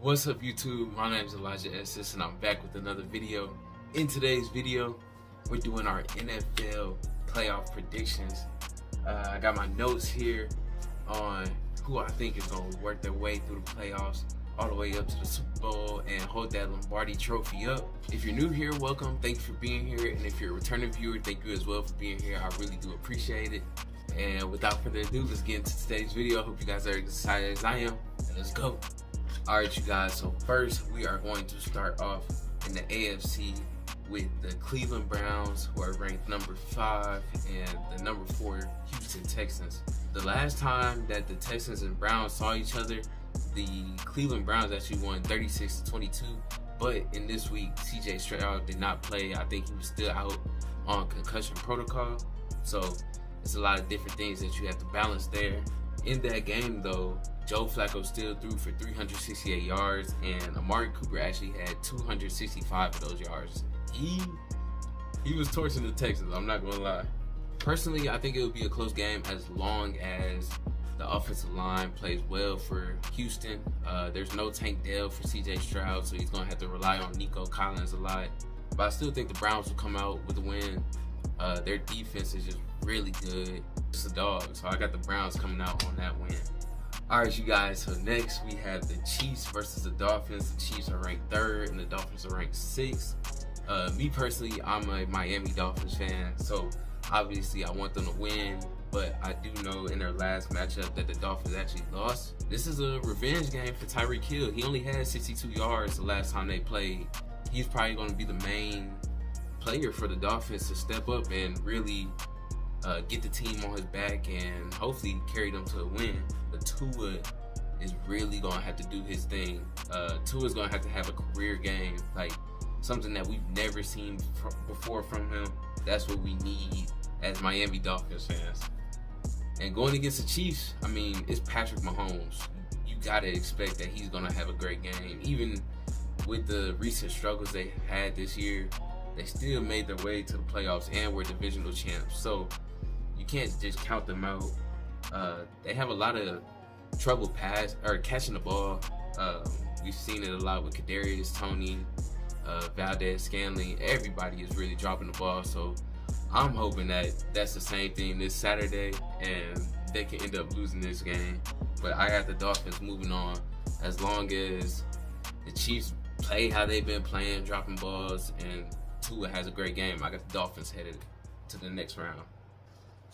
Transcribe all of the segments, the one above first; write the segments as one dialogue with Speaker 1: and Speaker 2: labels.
Speaker 1: What's up YouTube? My name is Elijah Estes and I'm back with another video. In today's video, we're doing our NFL playoff predictions. I got my notes here on who I think is going to work their way through the playoffs all the way up to the Super Bowl and hold that Lombardi trophy up. If you're new here, welcome. Thank you for being here. And if you're a returning viewer, thank you as well for being here. I really do appreciate it. And without further ado, let's get into today's video. I hope you guys are excited as I am. And let's go. Alright you guys, so first we are going to start off in the AFC with the Cleveland Browns, who are ranked number 5, and the number 4 Houston Texans. The last time that the Texans and Browns saw each other, the Cleveland Browns actually won 36-22, but in this week CJ Stroud did not play. I think he was still out on concussion protocol, so it's a lot of different things that you have to balance there. In that game though, Joe Flacco still threw for 368 yards, and Amari Cooper actually had 265 of those yards. He was torching the Texans, I'm not gonna lie. Personally, I think it would be a close game as long as the offensive line plays well for Houston. There's no Tank Dell for CJ Stroud, so he's gonna have to rely on Nico Collins a lot. But I still think the Browns will come out with a win. Their defense is just really good. It's a dog, so I got the Browns coming out on that win. Alright you guys, so next we have the Chiefs versus the Dolphins. The Chiefs are ranked 3rd and the Dolphins are ranked 6th. Me personally, I'm a Miami Dolphins fan, so obviously I want them to win, but I do know in their last matchup that the Dolphins actually lost. This is a revenge game for Tyreek Hill. He only had 62 yards the last time they played. He's probably going to be the main player for the Dolphins to step up and really get the team on his back and hopefully carry them to a win. But Tua is really going to have to do his thing. Tua's going to have a career game, like something that we've never seen before from him. That's what we need as Miami Dolphins fans. And going against the Chiefs, I mean, it's Patrick Mahomes. You got to expect that he's going to have a great game. Even with the recent struggles they had this year, they still made their way to the playoffs and were divisional champs. So you can't just count them out. They have a lot of trouble catching the ball. We've seen it a lot with Kadarius Toney, Valdez Scantling. Everybody is really dropping the ball. So I'm hoping that that's the same thing this Saturday and they can end up losing this game. But I got the Dolphins moving on as long as the Chiefs play how they've been playing, dropping balls, and Tua has a great game. I got the Dolphins headed to the next round.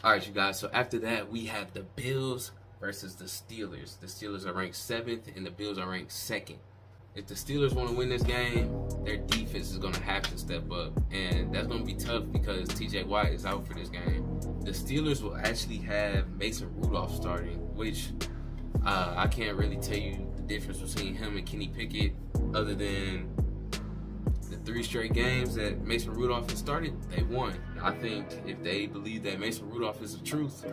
Speaker 1: Alright you guys, so after that we have the Bills versus the Steelers. The Steelers are ranked 7th and the Bills are ranked 2nd. If the Steelers want to win this game, their defense is going to have to step up, and that's going to be tough because TJ Watt is out for this game. The Steelers will actually have Mason Rudolph starting, which I can't really tell you the difference between him and Kenny Pickett other than the 3 straight games that Mason Rudolph has started, they won. I think if they believe that Mason Rudolph is the truth,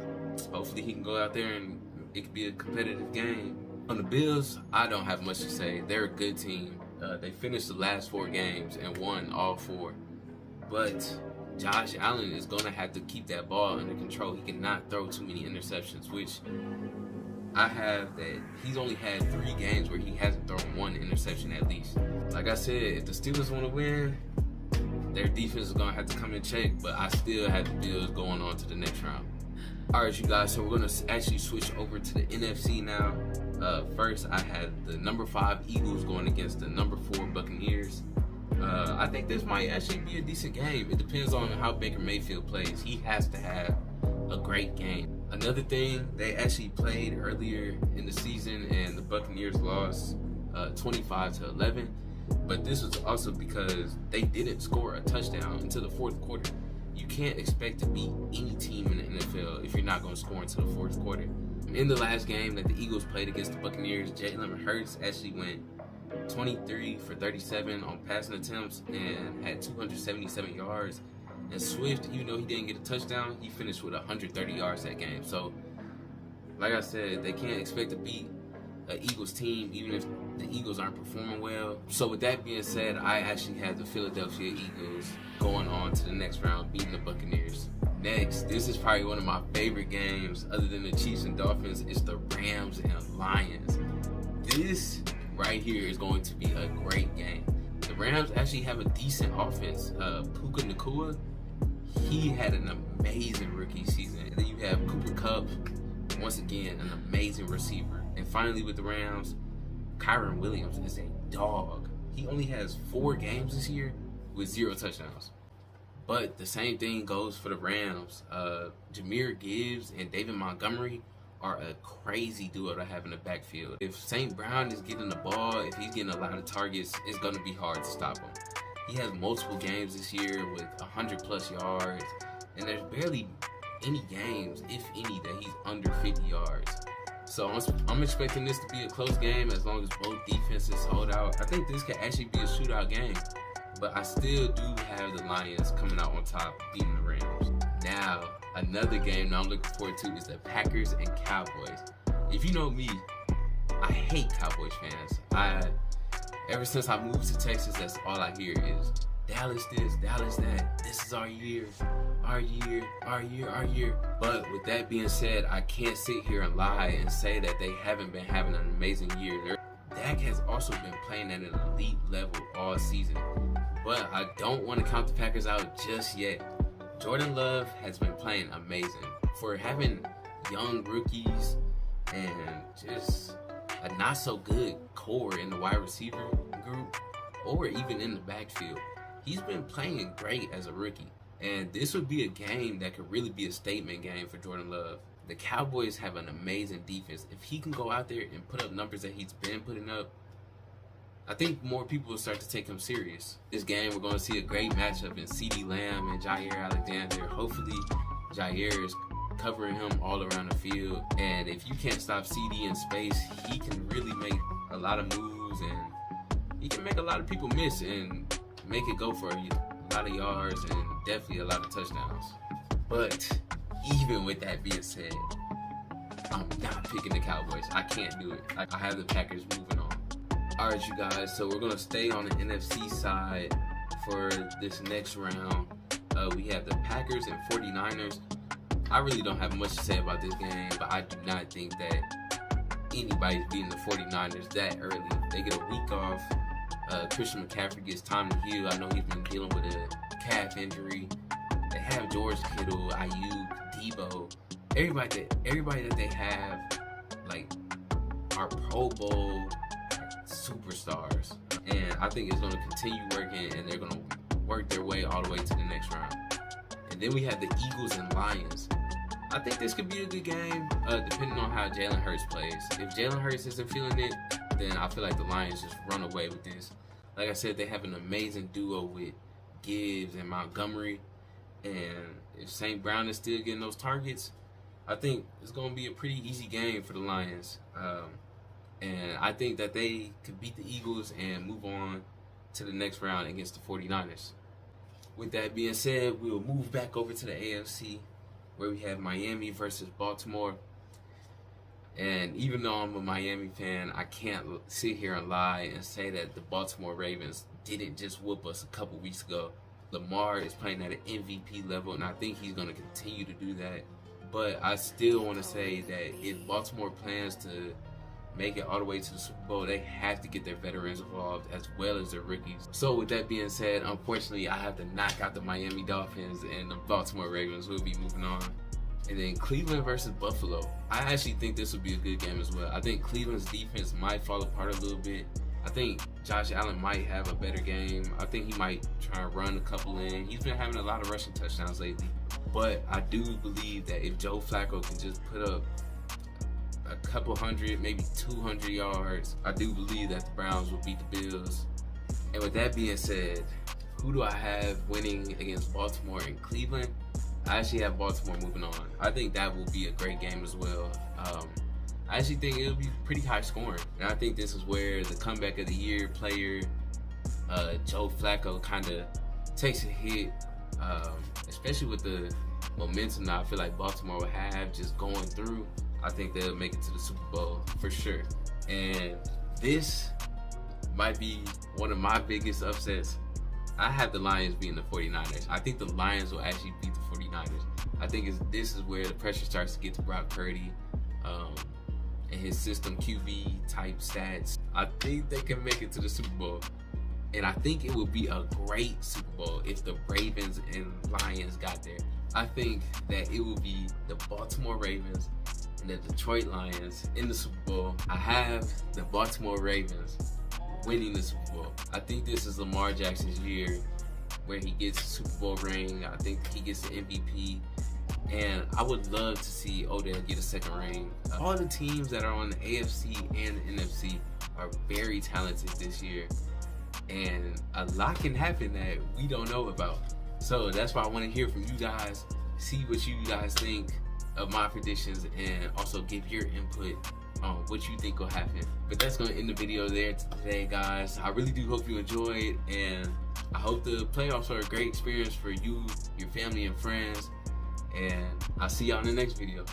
Speaker 1: hopefully he can go out there and it could be a competitive game. On the Bills, I don't have much to say. They're a good team. They finished the last 4 games and won all 4. But Josh Allen is going to have to keep that ball under control. He cannot throw too many interceptions, which I have that he's only had 3 games where he hasn't thrown 1 interception at least. Like I said, if the Steelers want to win, their defense is going to have to come in check, but I still have the Bills going on to the next round. Alright you guys, so we're going to actually switch over to the NFC now. First, I had the number 5 Eagles going against the number 4 Buccaneers. I think this might actually be a decent game. It depends on how Baker Mayfield plays. He has to have a great game. Another thing, they actually played earlier in the season and the Buccaneers lost 25-11. But this was also because they didn't score a touchdown until the 4th quarter. You can't expect to beat any team in the NFL if you're not going to score until the 4th quarter. In the last game that the Eagles played against the Buccaneers, Jalen Hurts actually went 23 for 37 on passing attempts and had 277 yards. And Swift, even though he didn't get a touchdown, he finished with 130 yards that game. So, like I said, they can't expect to beat an Eagles team even if the Eagles aren't performing well. So with that being said, I actually have the Philadelphia Eagles going on to the next round, beating the Buccaneers. Next, this is probably one of my favorite games other than the Chiefs and Dolphins. It's the Rams and Lions. This right here is going to be a great game. The Rams actually have a decent offense. Puka Nacua, he had an amazing rookie season. And then you have Cooper Kupp, once again, an amazing receiver. And finally with the Rams, Kyron Williams is a dog. He only has 4 games this year with 0 touchdowns. But the same thing goes for the Rams. Jahmyr Gibbs and David Montgomery are a crazy duo to have in the backfield. If St. Brown is getting the ball, if he's getting a lot of targets, it's going to be hard to stop him. He has multiple games this year with 100+ yards, and there's barely any games, if any, that he's under 50 yards. So I'm expecting this to be a close game as long as both defenses hold out. I think this could actually be a shootout game, but I still do have the Lions coming out on top, beating the Rams. Now, another game that I'm looking forward to is the Packers and Cowboys. If you know me, I hate Cowboys fans. Ever since I moved to Texas, that's all I hear is Dallas this, Dallas that. This is our year, our year, our year, our year. But with that being said, I can't sit here and lie and say that they haven't been having an amazing year. Dak has also been playing at an elite level all season. But I don't want to count the Packers out just yet. Jordan Love has been playing amazing. For having young rookies and just a not so good core in the wide receiver group or even in the backfield, he's been playing great as a rookie. And this would be a game that could really be a statement game for Jordan Love. The Cowboys have an amazing defense. If he can go out there and put up numbers that he's been putting up, I think more people will start to take him serious. This game, we're going to see a great matchup in CeeDee Lamb and Jair Alexander. Hopefully, Jair is covering him all around the field. And if you can't stop CeeDee in space, he can really make a lot of moves and he can make a lot of people miss and make it go for a lot of yards and definitely a lot of touchdowns. But even with that being said, I'm not picking the Cowboys. I can't do it. I have the Packers moving on. All right, you guys, so we're going to stay on the NFC side for this next round. We have the Packers and 49ers. I really don't have much to say about this game, but I do not think that anybody's beating the 49ers that early. They get a week off. Christian McCaffrey gets time to heal. I know he's been dealing with a calf injury. They have George Kittle, Ayuk, Debo. Everybody that they have, like, are Pro Bowl superstars, and I think it's going to continue working, and they're going to work their way all the way to the next round. And then we have the Eagles and Lions. I think this could be a good game, depending on how Jalen Hurts plays. If Jalen Hurts isn't feeling it, then I feel like the Lions just run away with this. Like I said, they have an amazing duo with Gibbs and Montgomery, and if St. Brown is still getting those targets, I think it's going to be a pretty easy game for the Lions. And I think that they could beat the Eagles and move on to the next round against the 49ers. With that being said, we'll move back over to the AFC, where we have Miami versus Baltimore. And even though I'm a Miami fan, I can't sit here and lie and say that the Baltimore Ravens didn't just whoop us a couple weeks ago. Lamar is playing at an MVP level, and I think he's going to continue to do that. But I still want to say that if Baltimore plans to make it all the way to the Super Bowl, they have to get their veterans involved as well as their rookies. So with that being said, unfortunately, I have to knock out the Miami Dolphins, and the Baltimore Ravens will be moving on. And then Cleveland versus Buffalo. I actually think this will be a good game as well. I think Cleveland's defense might fall apart a little bit. I think Josh Allen might have a better game. I think he might try and run a couple in. He's been having a lot of rushing touchdowns lately. But I do believe that if Joe Flacco can just put up a couple hundred, maybe 200 yards, I do believe that the Browns will beat the Bills. And with that being said, who do I have winning against Baltimore and Cleveland? I actually have Baltimore moving on. I think that will be a great game as well. I actually think it'll be pretty high scoring. And I think this is where the comeback of the year player, Joe Flacco, kind of takes a hit, especially with the momentum that I feel like Baltimore will have just going through. I think they'll make it to the Super Bowl for sure. And this might be one of my biggest upsets. I have the Lions beating the 49ers. I think the Lions will actually beat the 49ers. I think this is where the pressure starts to get to Brock Purdy. and his system QB type stats, I think they can make it to the Super Bowl. And I think it would be a great Super Bowl if the Ravens and Lions got there. I think that it will be the Baltimore Ravens and the Detroit Lions in the Super Bowl. I have the Baltimore Ravens winning the Super Bowl. I think this is Lamar Jackson's year where he gets a Super Bowl ring. I think he gets the MVP. And I would love to see Odell get a second ring. All the teams that are on the AFC and the NFC are very talented this year. And a lot can happen that we don't know about. So that's why I want to hear from you guys, see what you guys think of my predictions, and also give your input on what you think will happen. But that's going to end the video there today, guys. I really do hope you enjoyed, and I hope the playoffs are a great experience for you, your family, and friends. And I'll see y'all in the next video.